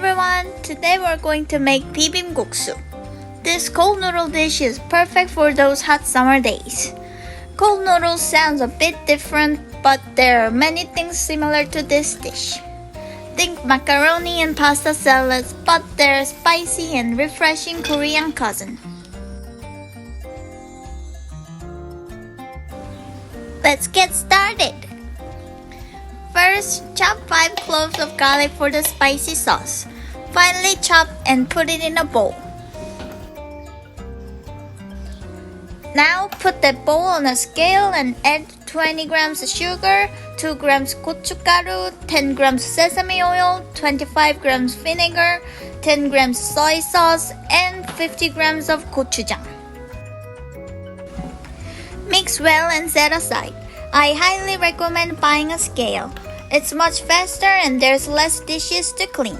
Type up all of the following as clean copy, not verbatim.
everyone! Today we're going to make Bibim Guksu. This cold noodle dish is perfect for those hot summer days. Cold noodles sounds a bit different, but there are many things similar to this dish. Think macaroni and pasta salads, but they're spicy and refreshing Korean cousin. Let's get started! First, chop 5 cloves of garlic for the spicy sauce. Finely chop and put it in a bowl. Now put the bowl on a scale and add 20 grams sugar, 2 grams Gochugaru, 10 grams sesame oil, 25 grams vinegar, 10 grams soy sauce, and 50 grams of Gochujang. Mix well and set aside. I highly recommend buying a scale. It's much faster and there's less dishes to clean.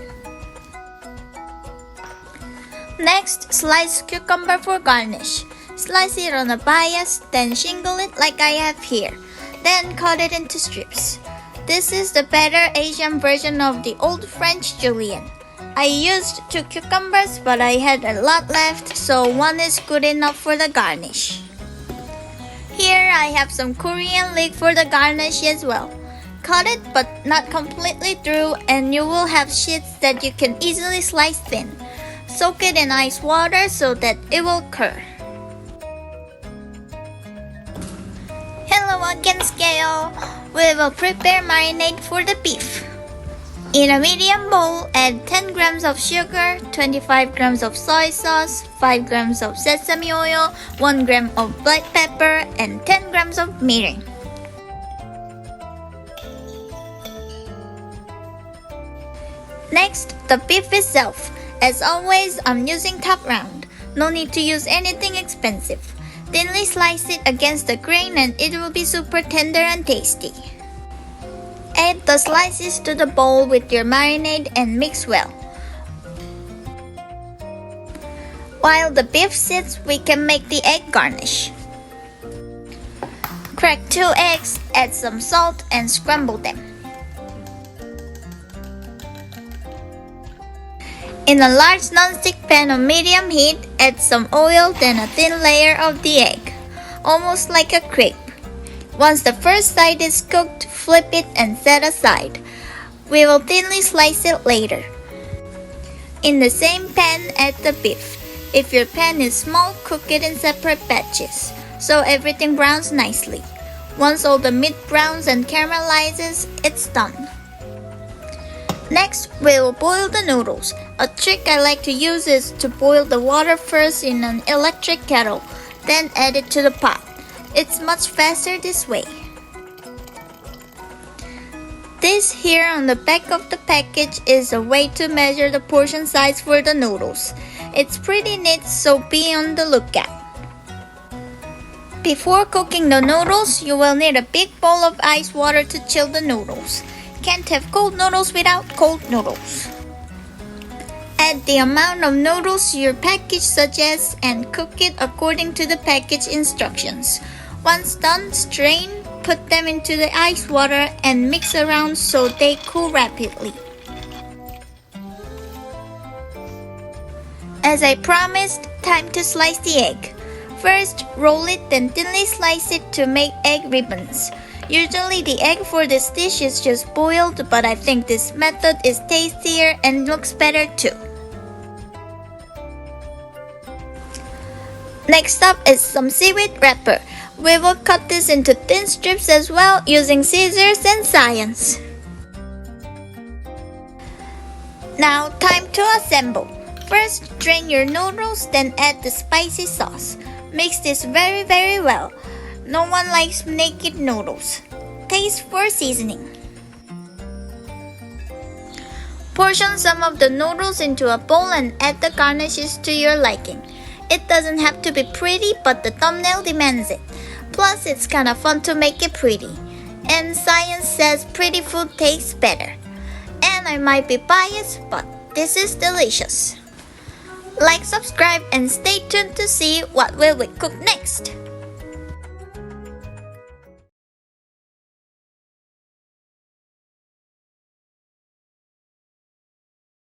Next, slice cucumber for garnish. Slice it on a bias, then shingle it like I have here. Then cut it into strips. This is the better Asian version of the old French julienne. I used 2 cucumbers, but I had a lot left, so 1 is good enough for the garnish. Here I have some Korean leek for the garnish as well. Cut it but not completely through, and you will have sheets that you can easily slice thin. Soak it in ice water so that it will cur. Hello again, scale! We will prepare marinade for the beef. In a medium bowl, add 10 grams of sugar, 25 grams of soy sauce, 5 grams of sesame oil, 1 gram of black pepper, and 10 grams of mirin. Next, the beef itself. As always, I'm using top round. No need to use anything expensive. Thinly slice it against the grain and it will be super tender and tasty. Add the slices to the bowl with your marinade and mix well. While the beef sits, we can make the egg garnish. Crack 2 eggs, add some salt and scramble them. In a large nonstick pan on medium heat, add some oil, then a thin layer of the egg, almost like a crepe. Once the first side is cooked, flip it and set aside. We will thinly slice it later. In the same pan, add the beef. If your pan is small, cook it in separate batches, so everything browns nicely. Once all the meat browns and caramelizes, it's done. Next, we will boil the noodles. A trick I like to use is to boil the water first in an electric kettle, then add it to the pot. It's much faster this way. This here on the back of the package is a way to measure the portion size for the noodles. It's pretty neat, so be on the lookout. Before cooking the noodles, you will need a big bowl of ice water to chill the noodles. Can't have cold noodles without cold noodles. Add the amount of noodles your package suggests and cook it according to the package instructions. Once done, strain, put them into the ice water and mix around so they cool rapidly. As I promised, time to slice the egg. First, roll it, then thinly slice it to make egg ribbons. Usually the egg for this dish is just boiled, but I think this method is tastier and looks better too. Next up is some seaweed wrapper. We will cut this into thin strips as well using scissors and science. Now time to assemble. First, drain your noodles, then add the spicy sauce. Mix this very well. No one likes naked noodles. Taste for seasoning. Portion some of the noodles into a bowl and add the garnishes to your liking. It doesn't have to be pretty, but the thumbnail demands it. Plus, it's kinda fun to make it pretty. And science says pretty food tastes better. And I might be biased, but this is delicious. Like, subscribe, and stay tuned to see what will we cook next.